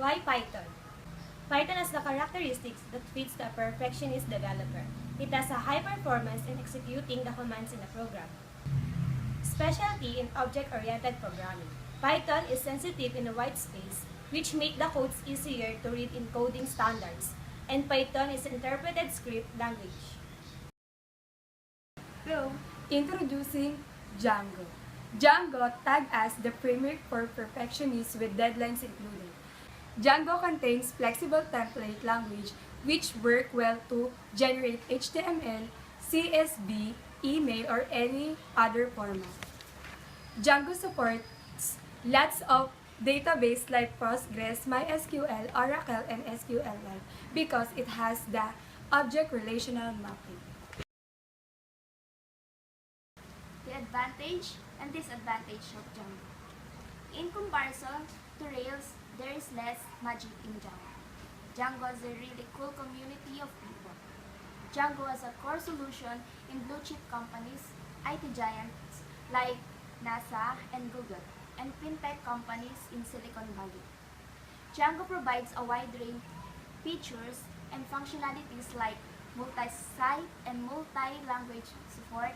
Why Python? Python has the characteristics that fits the perfectionist developer. It has a high performance in executing the commands in a program. Specialty in object-oriented programming. Python is sensitive in the white space, which make the codes easier to read in coding standards, and Python is an interpreted script language. So, introducing Django. Django tagged as the framework for perfectionists with deadlines included. Django contains flexible template language which work well to generate HTML, CSV, email, or any other format. Django supports lots of database like Postgres, MySQL, Oracle, and SQLite because it has the object relational mapping. The advantage and disadvantage of Django. In comparison to Rails, there is less magic in Django. Django has a really cool community of people. Django has a core solution in blue chip companies, IT giants like NASA and Google, and fintech companies in Silicon Valley. Django provides a wide range of features and functionalities like multi-site and multi-language support,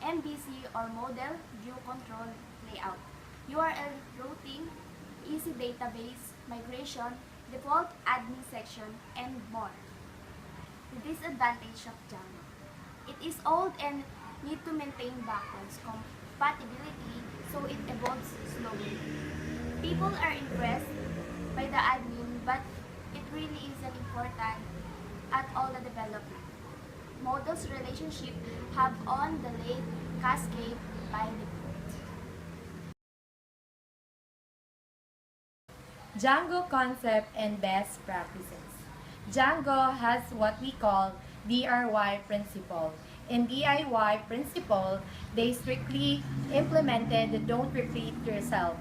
MVC or model view control layout, URL routing, easy database migration, default admin section, and more. The disadvantage of Django. It is old and need to maintain backwards compatibility, so it evolves slowly. People are impressed by the admin, but it really isn't important at all the development. Models relationship have on the late cascade by default. Django concept and best practices. Django has what we call DIY principle. In DIY principle, they strictly implemented the don't repeat yourself.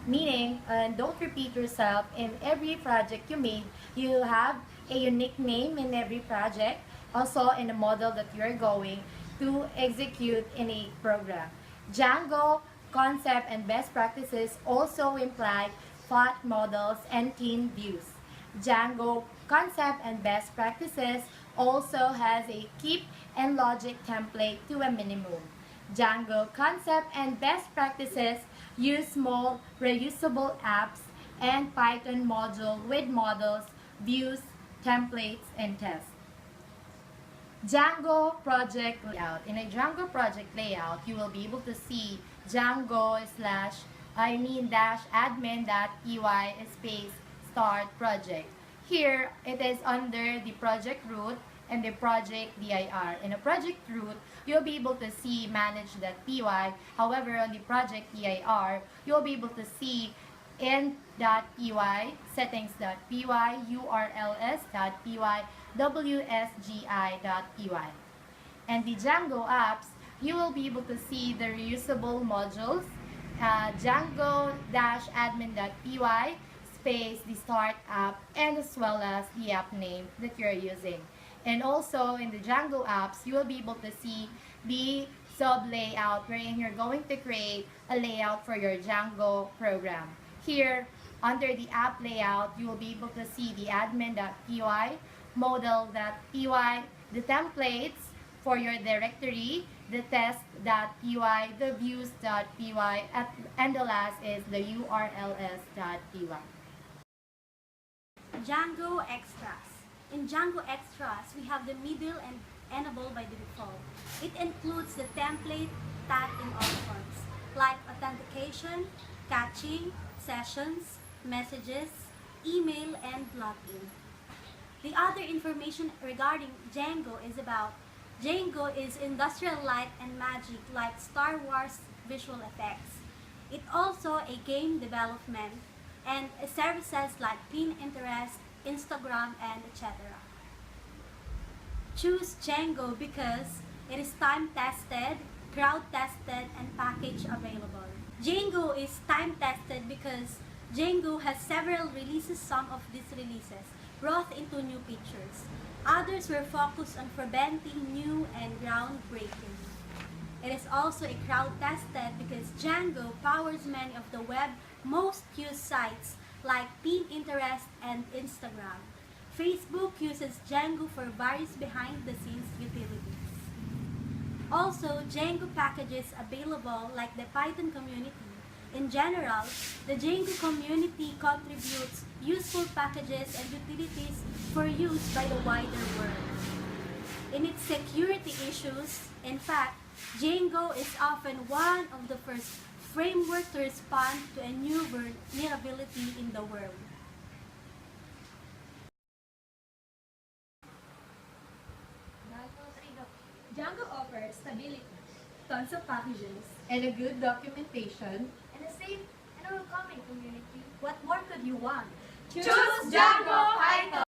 Meaning, don't repeat yourself in every project you made. You have a unique name in every project, also in the model that you're going to execute in a program. Django concept and best practices also imply flat models and clean views. Django concept and best practices also has a keep and logic template to a minimum. Django concept and best practices use small reusable apps and Python module with models, views, templates, and tests. Django project layout. In a Django project layout, you will be able to see Django -admin.py space start project. Here, it is under the project root and the project dir. In a project root, you'll be able to see manage.py. However, on the project dir, you'll be able to see end.py, settings.py, urls.py, wsgi.py. And the Django apps, you will be able to see the reusable modules, Django-admin.py space the start app, and as well as the app name that you're using. And also in the Django apps, you will be able to see the sub layout wherein you're going to create a layout for your Django program. Here, under the app layout, you will be able to see the admin.py, model.py, the templates for your directory, the test.py, the views.py, and the last is the urls.py. Django Extras. In Django Extras, we have the middle and enable by default. It includes the template tag in all forms, like authentication, caching, sessions, messages, email, and login. The other information regarding Django is about Django is industrial light and magic like Star Wars visual effects. It also a game development and services like Pinterest, Instagram, and etc. Choose Django because it is time-tested, crowd-tested, and package available. Django is time-tested because Django has several releases. Some of these releases brought into new features. Others were focused on preventing new and groundbreaking. It is also a crowd-tested because Django powers many of the web most used sites like Pinterest and Instagram. Facebook uses Django for various behind-the-scenes utilities. Also, Django packages available like the Python community. In general, the Django community contributes useful packages and utilities for use by the wider world. In its security issues, in fact, Django is often one of the first framework to respond to a new vulnerability in the world. Django offers stability, tons of packages, And a good documentation. And a safe and welcoming community. What more could you want? Choose Django Python!